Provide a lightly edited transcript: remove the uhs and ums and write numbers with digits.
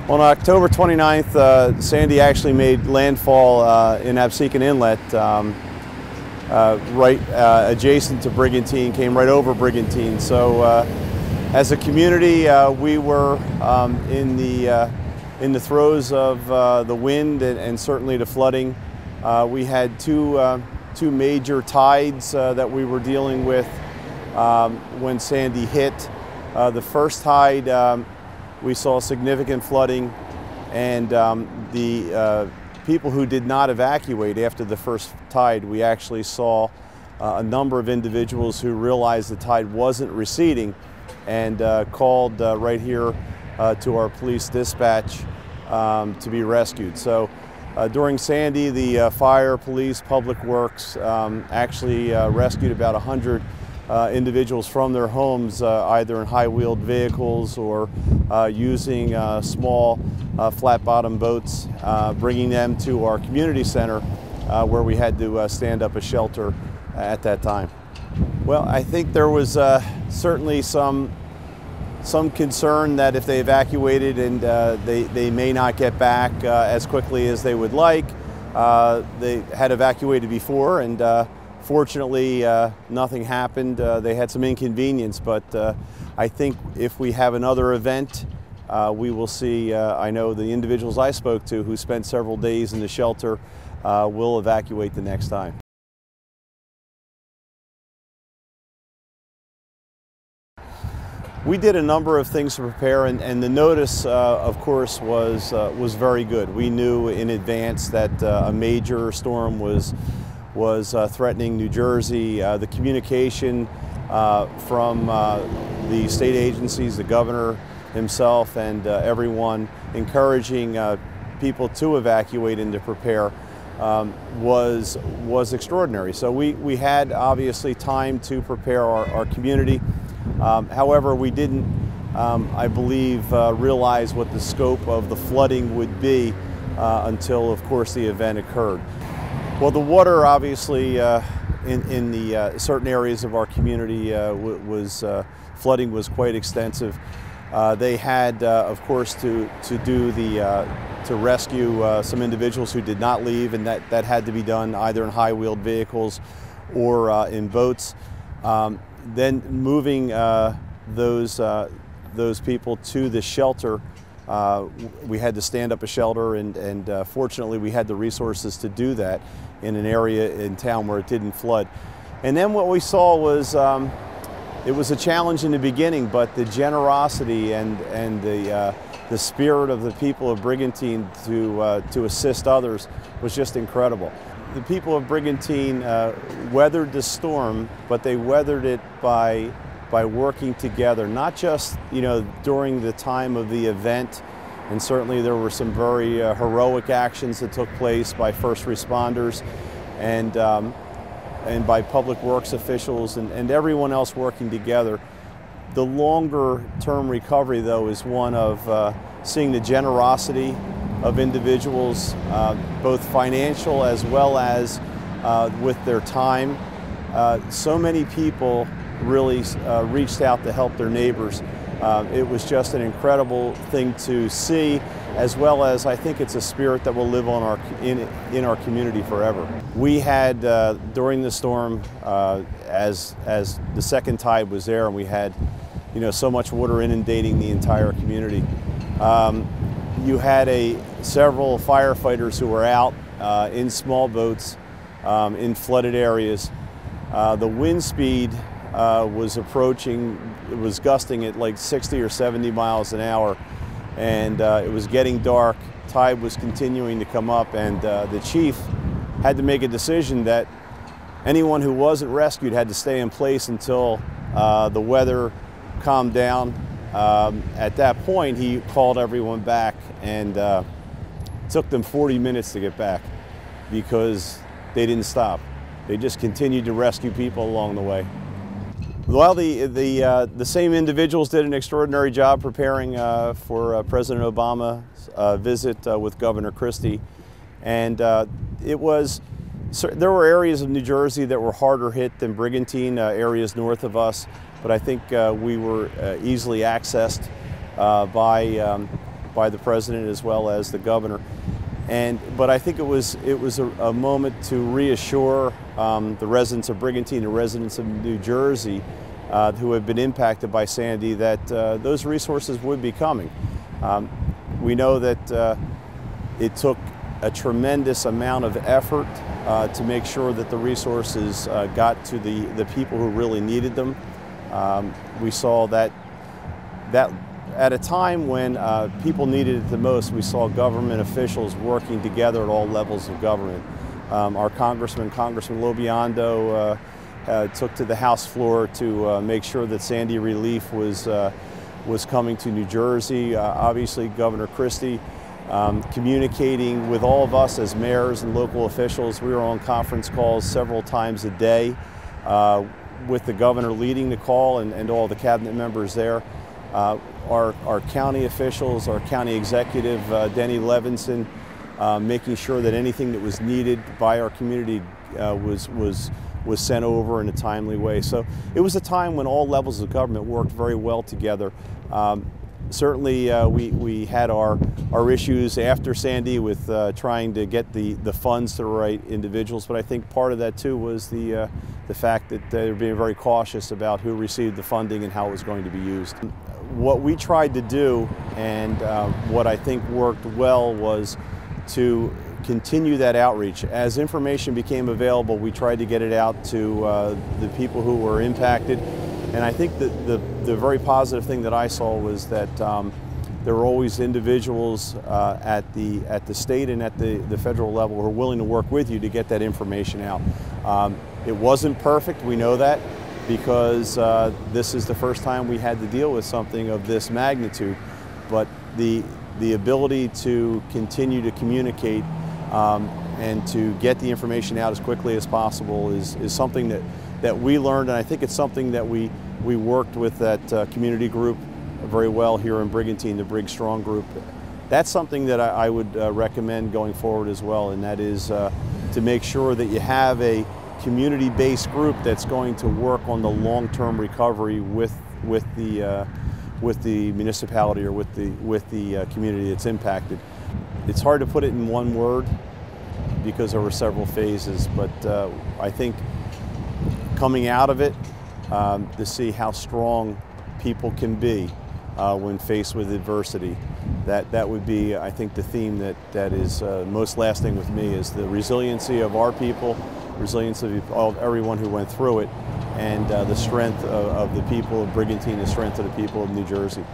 On October 29th, Sandy actually made landfall in Absecon Inlet, right adjacent to Brigantine, came right over Brigantine. So as a community, we were in the throes of the wind and certainly the flooding. We had two major tides that we were dealing with when Sandy hit. The first tide, we saw significant flooding, and the people who did not evacuate after the first tide, we actually saw a number of individuals who realized the tide wasn't receding and called right here to our police dispatch to be rescued. So during Sandy, the fire, police, public works actually rescued about 100 individuals from their homes, either in high-wheeled vehicles or using small flat-bottom boats, bringing them to our community center where we had to stand up a shelter at that time. Well, I think there was certainly some concern that if they evacuated and they may not get back as quickly as they would like. They had evacuated before, and fortunately, nothing happened. They had some inconvenience, but I think if we have another event, we will see, I know the individuals I spoke to who spent several days in the shelter will evacuate the next time. We did a number of things to prepare, and the notice, of course, was very good. We knew in advance that a major storm was threatening New Jersey. The communication from the state agencies, the governor himself, and everyone encouraging people to evacuate and to prepare was extraordinary. So we had obviously time to prepare our community. However, we didn't, I believe, realize what the scope of the flooding would be until, of course, the event occurred. Well, the water, obviously, in the certain areas of our community, flooding was quite extensive. They had, of course, to rescue some individuals who did not leave, and that had to be done either in high-wheeled vehicles or in boats. Then moving those people to the shelter, we had to stand up a shelter, and fortunately we had the resources to do that in an area in town where it didn't flood. And then what we saw was, it was a challenge in the beginning, but the generosity and the spirit of the people of Brigantine to assist others was just incredible. The people of Brigantine weathered the storm, but they weathered it by working together, not just during the time of the event, and certainly there were some very heroic actions that took place by first responders and by public works officials and everyone else working together. The longer term recovery, though, is one of seeing the generosity of individuals, both financial as well as with their time. So many people really reached out to help their neighbors. It was just an incredible thing to see, as well as I think it's a spirit that will live on in our community forever. We had, during the storm, as the second tide was there, and we had so much water inundating the entire community, you had several firefighters who were out in small boats in flooded areas. The wind speed was approaching, it was gusting at like 60 or 70 miles an hour, and it was getting dark. Tide was continuing to come up, and the chief had to make a decision that anyone who wasn't rescued had to stay in place until the weather calmed down. At that point, he called everyone back, and it took them 40 minutes to get back because they didn't stop. They just continued to rescue people along the way. Well, the same individuals did an extraordinary job preparing for President Obama's visit with Governor Christie, and there were areas of New Jersey that were harder hit than Brigantine, areas north of us, but I think we were easily accessed by by the president as well as the governor. But I think it was a moment to reassure the residents of Brigantine, the residents of New Jersey who have been impacted by Sandy, that those resources would be coming. We know that it took a tremendous amount of effort to make sure that the resources got to the people who really needed them. We saw that at a time when people needed it the most, we saw government officials working together at all levels of government. Our Congressman Lobiondo, took to the House floor to make sure that Sandy relief was coming to New Jersey. Obviously, Governor Christie communicating with all of us as mayors and local officials. We were on conference calls several times a day with the governor leading the call and all the cabinet members there. Our county officials, our county executive, Denny Levinson, making sure that anything that was needed by our community was sent over in a timely way. So it was a time when all levels of government worked very well together. Certainly we had our issues after Sandy with trying to get the funds to the right individuals, but I think part of that too was the fact that they were being very cautious about who received the funding and how it was going to be used. What we tried to do, and what I think worked well, was to continue that outreach. As information became available, we tried to get it out to the people who were impacted. And I think that the very positive thing that I saw was that there were always individuals at the state and at the federal level who were willing to work with you to get that information out. It wasn't perfect, we know that, because this is the first time we had to deal with something of this magnitude. But the ability to continue to communicate and to get the information out as quickly as possible is something that we learned, and I think it's something that we worked with that community group very well here in Brigantine, the Brig Strong group. That's something that I would recommend going forward as well, and that is to make sure that you have a community-based group that's going to work on the long-term recovery with the municipality or with the community that's impacted. It's hard to put it in one word because there were several phases, but I think coming out of it, to see how strong people can be when faced with adversity, that would be, I think, the theme that is most lasting with me, is the resiliency of our people, resiliency of everyone who went through it, and the strength of the people of Brigantine, the strength of the people of New Jersey.